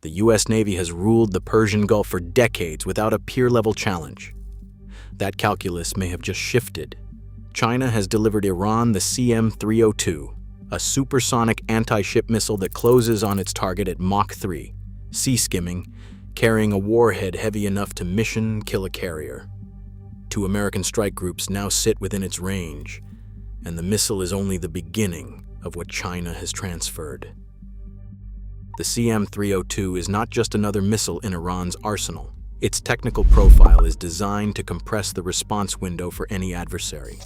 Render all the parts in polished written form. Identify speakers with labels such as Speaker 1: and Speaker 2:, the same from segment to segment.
Speaker 1: The U.S. Navy has ruled the Persian Gulf for decades without a peer-level challenge. That calculus may have just shifted. China has delivered Iran the CM-302, a supersonic anti-ship missile that closes on its target at Mach 3, sea-skimming, carrying a warhead heavy enough to mission-kill a carrier. 2 American strike groups now sit within its range, and the missile is only the beginning of what China has transferred. The CM-302 is not just another missile in Iran's arsenal. Its technical profile is designed to compress the response window for any adversary.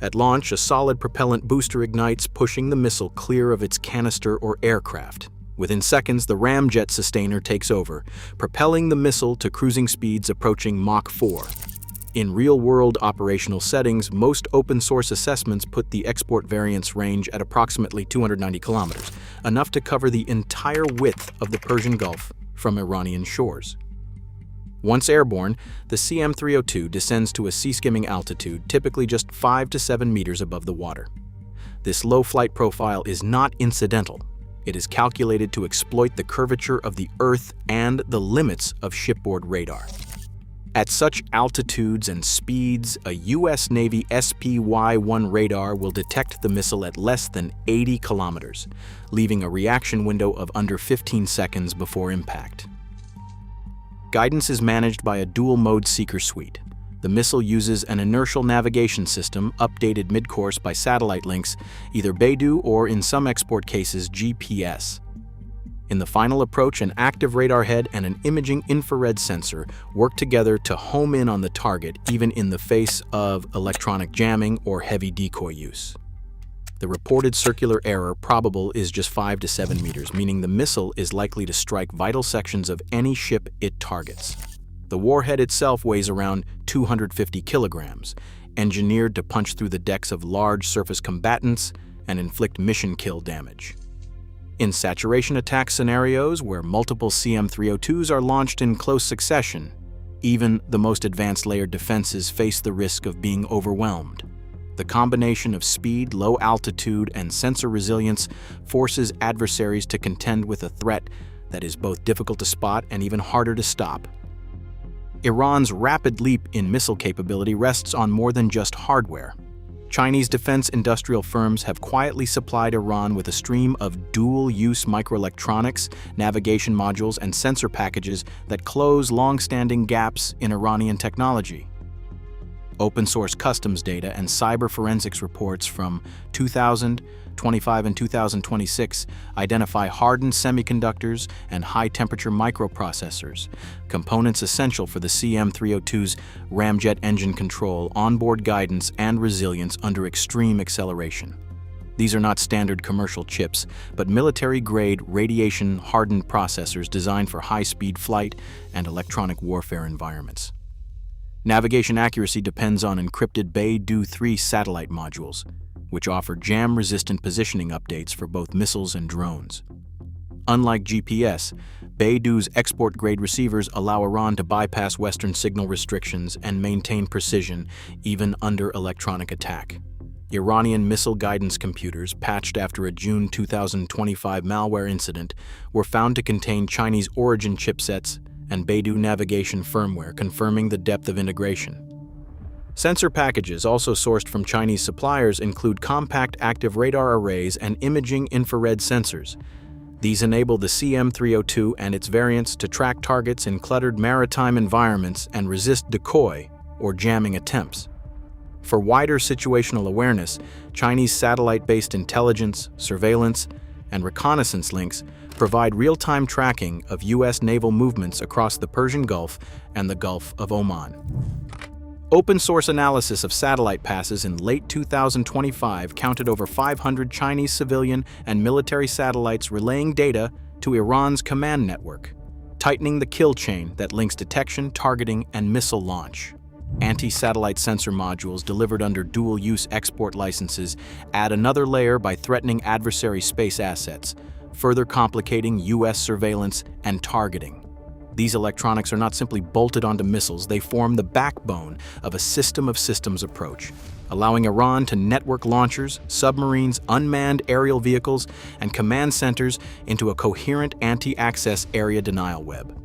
Speaker 1: At launch, a solid propellant booster ignites, pushing the missile clear of its canister or aircraft. Within seconds, the ramjet sustainer takes over, propelling the missile to cruising speeds approaching Mach 4. In real-world operational settings, most open-source assessments put the export variant's range at approximately 290 kilometers, enough to cover the entire width of the Persian Gulf from Iranian shores. Once airborne, the CM-302 descends to a sea-skimming altitude, typically just 5 to 7 meters above the water. This low flight profile is not incidental. It is calculated to exploit the curvature of the Earth and the limits of shipboard radar. At such altitudes and speeds, a U.S. Navy SPY-1 radar will detect the missile at less than 80 kilometers, leaving a reaction window of under 15 seconds before impact. Guidance is managed by a dual-mode seeker suite. The missile uses an inertial navigation system updated mid-course by satellite links, either Beidou or, in some export cases, GPS. In the final approach, an active radar head and an imaging infrared sensor work together to home in on the target, even in the face of electronic jamming or heavy decoy use. The reported circular error probable is just 5 to 7 meters, meaning the missile is likely to strike vital sections of any ship it targets. The warhead itself weighs around 250 kilograms, engineered to punch through the decks of large surface combatants and inflict mission-kill damage. In saturation attack scenarios where multiple CM-302s are launched in close succession, even the most advanced layered defenses face the risk of being overwhelmed. The combination of speed, low altitude, and sensor resilience forces adversaries to contend with a threat that is both difficult to spot and even harder to stop. Iran's rapid leap in missile capability rests on more than just hardware. Chinese defense industrial firms have quietly supplied Iran with a stream of dual-use microelectronics, navigation modules, and sensor packages that close long-standing gaps in Iranian technology. Open-source customs data and cyber forensics reports from 2025 and 2026 identify hardened semiconductors and high-temperature microprocessors, components essential for the CM-302's ramjet engine control, onboard guidance, and resilience under extreme acceleration. These are not standard commercial chips, but military-grade, radiation-hardened processors designed for high-speed flight and electronic warfare environments. Navigation accuracy depends on encrypted Beidou 3 satellite modules, which offer jam-resistant positioning updates for both missiles and drones. Unlike GPS, Beidou's export-grade receivers allow Iran to bypass Western signal restrictions and maintain precision even under electronic attack. Iranian missile guidance computers, patched after a June 2025 malware incident, were found to contain Chinese origin chipsets and Beidou navigation firmware, confirming the depth of integration. Sensor packages, also sourced from Chinese suppliers, include compact active radar arrays and imaging infrared sensors. These enable the CM-302 and its variants to track targets in cluttered maritime environments and resist decoy or jamming attempts. For wider situational awareness, Chinese satellite-based intelligence, surveillance, and reconnaissance links provide real-time tracking of U.S. naval movements across the Persian Gulf and the Gulf of Oman. Open-source analysis of satellite passes in late 2025 counted over 500 Chinese civilian and military satellites relaying data to Iran's command network, tightening the kill chain that links detection, targeting, and missile launch. Anti-satellite sensor modules delivered under dual-use export licenses add another layer by threatening adversary space assets, further complicating U.S. surveillance and targeting. These electronics are not simply bolted onto missiles, they form the backbone of a system of systems approach, allowing Iran to network launchers, submarines, unmanned aerial vehicles, and command centers into a coherent anti-access area denial web.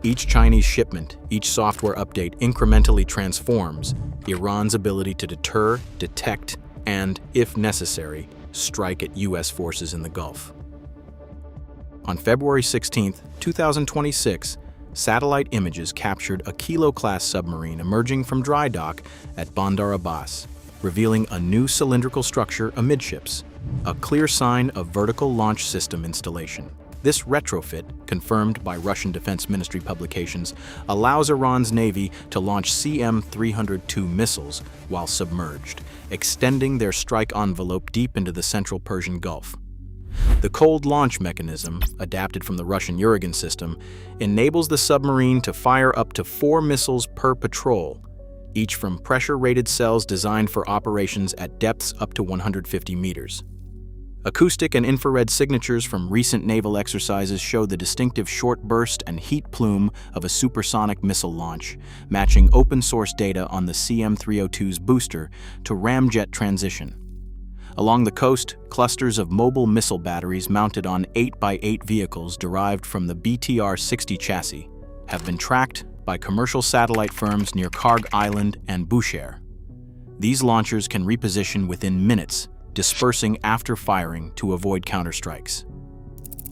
Speaker 1: Each Chinese shipment, each software update incrementally transforms Iran's ability to deter, detect, and, if necessary, strike at U.S. forces in the Gulf. On February 16, 2026, satellite images captured a Kilo-class submarine emerging from dry dock at Bandar Abbas, revealing a new cylindrical structure amidships, a clear sign of vertical launch system installation. This retrofit, confirmed by Russian Defense Ministry publications, allows Iran's Navy to launch CM-302 missiles while submerged, extending their strike envelope deep into the central Persian Gulf. The cold launch mechanism, adapted from the Russian Uragan system, enables the submarine to fire up to 4 missiles per patrol, each from pressure-rated cells designed for operations at depths up to 150 meters. Acoustic and infrared signatures from recent naval exercises show the distinctive short burst and heat plume of a supersonic missile launch, matching open-source data on the CM-302's booster to ramjet transition. Along the coast, clusters of mobile missile batteries mounted on 8x8 vehicles derived from the BTR-60 chassis have been tracked by commercial satellite firms near Karg Island and Bushehr. These launchers can reposition within minutes, dispersing after firing to avoid counterstrikes.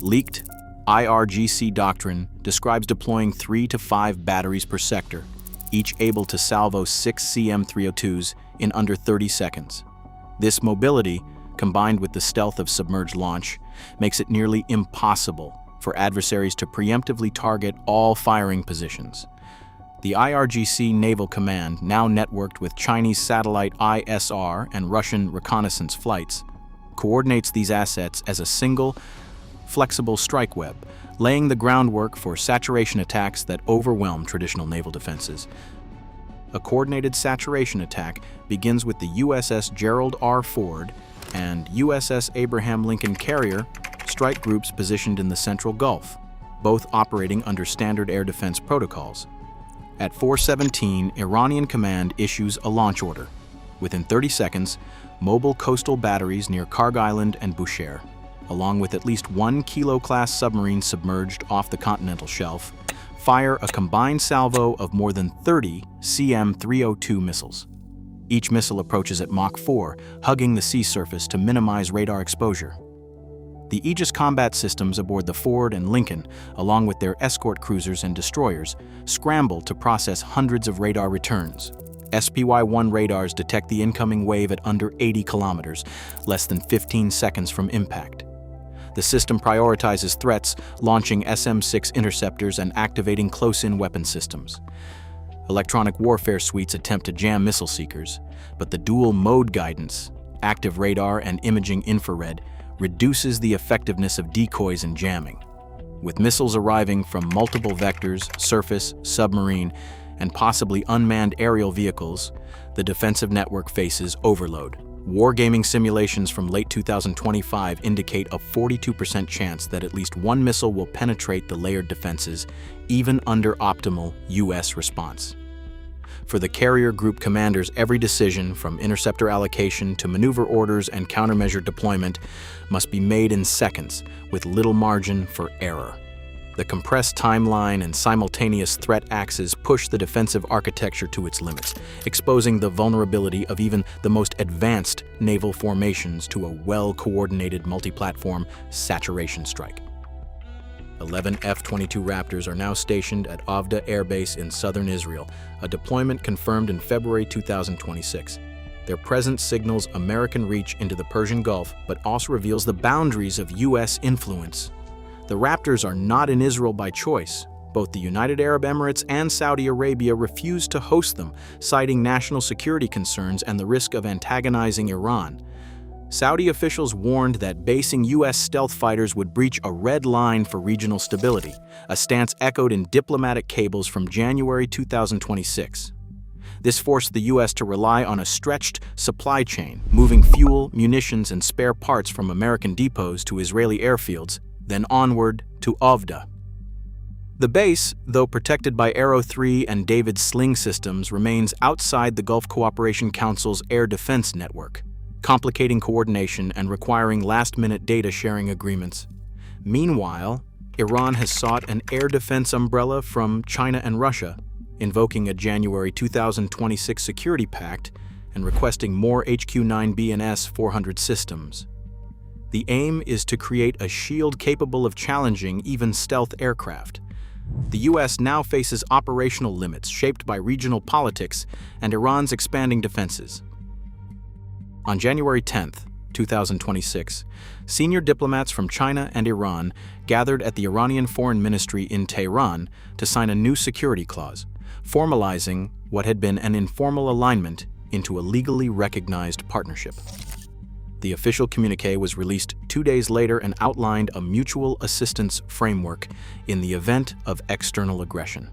Speaker 1: Leaked IRGC doctrine describes deploying 3 to 5 batteries per sector, each able to salvo 6 CM-302s in under 30 seconds. This mobility, combined with the stealth of submerged launch, makes it nearly impossible for adversaries to preemptively target all firing positions. The IRGC Naval Command, now networked with Chinese satellite ISR and Russian reconnaissance flights, coordinates these assets as a single, flexible strike web, laying the groundwork for saturation attacks that overwhelm traditional naval defenses. A coordinated saturation attack begins with the USS Gerald R. Ford and USS Abraham Lincoln Carrier strike groups positioned in the Central Gulf, both operating under standard air defense protocols. At 4:17, Iranian command issues a launch order. Within 30 seconds, mobile coastal batteries near Karg Island and Bushehr, along with at least 1 Kilo-class submarine submerged off the continental shelf, fire a combined salvo of more than 30 CM-302 missiles. Each missile approaches at Mach 4, hugging the sea surface to minimize radar exposure. The Aegis combat systems aboard the Ford and Lincoln, along with their escort cruisers and destroyers, scramble to process hundreds of radar returns. SPY-1 radars detect the incoming wave at under 80 kilometers, less than 15 seconds from impact. The system prioritizes threats, launching SM-6 interceptors and activating close-in weapon systems. Electronic warfare suites attempt to jam missile seekers, but the dual mode guidance, active radar and imaging infrared, reduces the effectiveness of decoys and jamming. With missiles arriving from multiple vectors, surface, submarine, and possibly unmanned aerial vehicles, the defensive network faces overload. Wargaming simulations from late 2025 indicate a 42% chance that at least one missile will penetrate the layered defenses, even under optimal U.S. response. For the carrier group commanders, every decision, from interceptor allocation to maneuver orders and countermeasure deployment, must be made in seconds, with little margin for error. The compressed timeline and simultaneous threat axes push the defensive architecture to its limits, exposing the vulnerability of even the most advanced naval formations to a well-coordinated multi-platform saturation strike. 11 F-22 Raptors are now stationed at Avda Air Base in southern Israel, a deployment confirmed in February 2026. Their presence signals American reach into the Persian Gulf, but also reveals the boundaries of U.S. influence. The Raptors are not in Israel by choice. Both the United Arab Emirates and Saudi Arabia refused to host them, citing national security concerns and the risk of antagonizing Iran. Saudi officials warned that basing U.S. stealth fighters would breach a red line for regional stability, a stance echoed in diplomatic cables from January 2026. This forced the U.S. to rely on a stretched supply chain, moving fuel, munitions, and spare parts from American depots to Israeli airfields, then onward to Avda. The base, though protected by Arrow 3 and David's sling systems, remains outside the Gulf Cooperation Council's air defense network, complicating coordination and requiring last-minute data sharing agreements. Meanwhile, Iran has sought an air defense umbrella from China and Russia, invoking a January 2026 security pact and requesting more HQ-9B and S-400 systems. The aim is to create a shield capable of challenging even stealth aircraft. The U.S. now faces operational limits shaped by regional politics and Iran's expanding defenses. On January 10, 2026, senior diplomats from China and Iran gathered at the Iranian Foreign Ministry in Tehran to sign a new security clause, formalizing what had been an informal alignment into a legally recognized partnership. The official communiqué was released 2 days later and outlined a mutual assistance framework in the event of external aggression.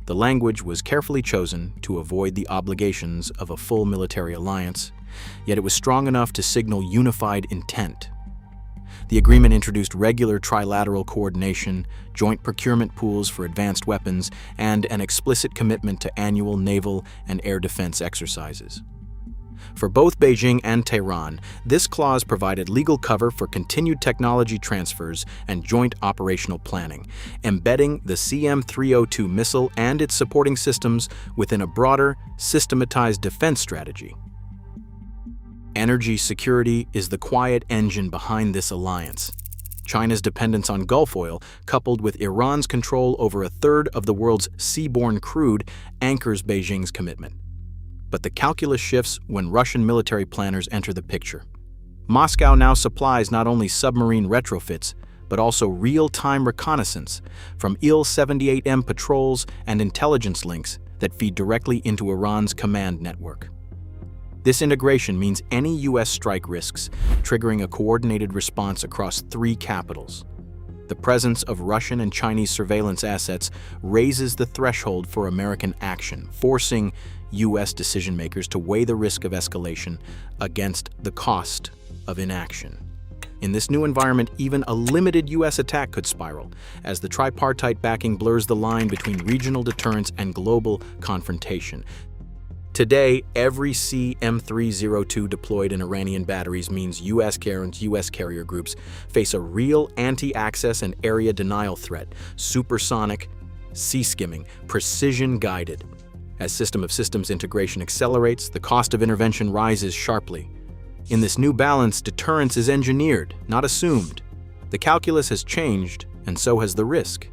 Speaker 1: The language was carefully chosen to avoid the obligations of a full military alliance, yet it was strong enough to signal unified intent. The agreement introduced regular trilateral coordination, joint procurement pools for advanced weapons, and an explicit commitment to annual naval and air defense exercises. For both Beijing and Tehran, this clause provided legal cover for continued technology transfers and joint operational planning, embedding the CM-302 missile and its supporting systems within a broader, systematized defense strategy. Energy security is the quiet engine behind this alliance. China's dependence on Gulf oil, coupled with Iran's control over a third of the world's seaborne crude, anchors Beijing's commitment. But the calculus shifts when Russian military planners enter the picture. Moscow now supplies not only submarine retrofits, but also real-time reconnaissance from Il-78M patrols and intelligence links that feed directly into Iran's command network. This integration means any U.S. strike risks, triggering a coordinated response across 3 capitals. The presence of Russian and Chinese surveillance assets raises the threshold for American action, forcing U.S. decision-makers to weigh the risk of escalation against the cost of inaction. In this new environment, even a limited U.S. attack could spiral, as the tripartite backing blurs the line between regional deterrence and global confrontation. Today, every CM-302 deployed in Iranian batteries means U.S. carrier groups face a real anti-access and area denial threat, supersonic, sea-skimming, precision-guided. As system of systems integration accelerates, the cost of intervention rises sharply. In this new balance, deterrence is engineered, not assumed. The calculus has changed, and so has the risk.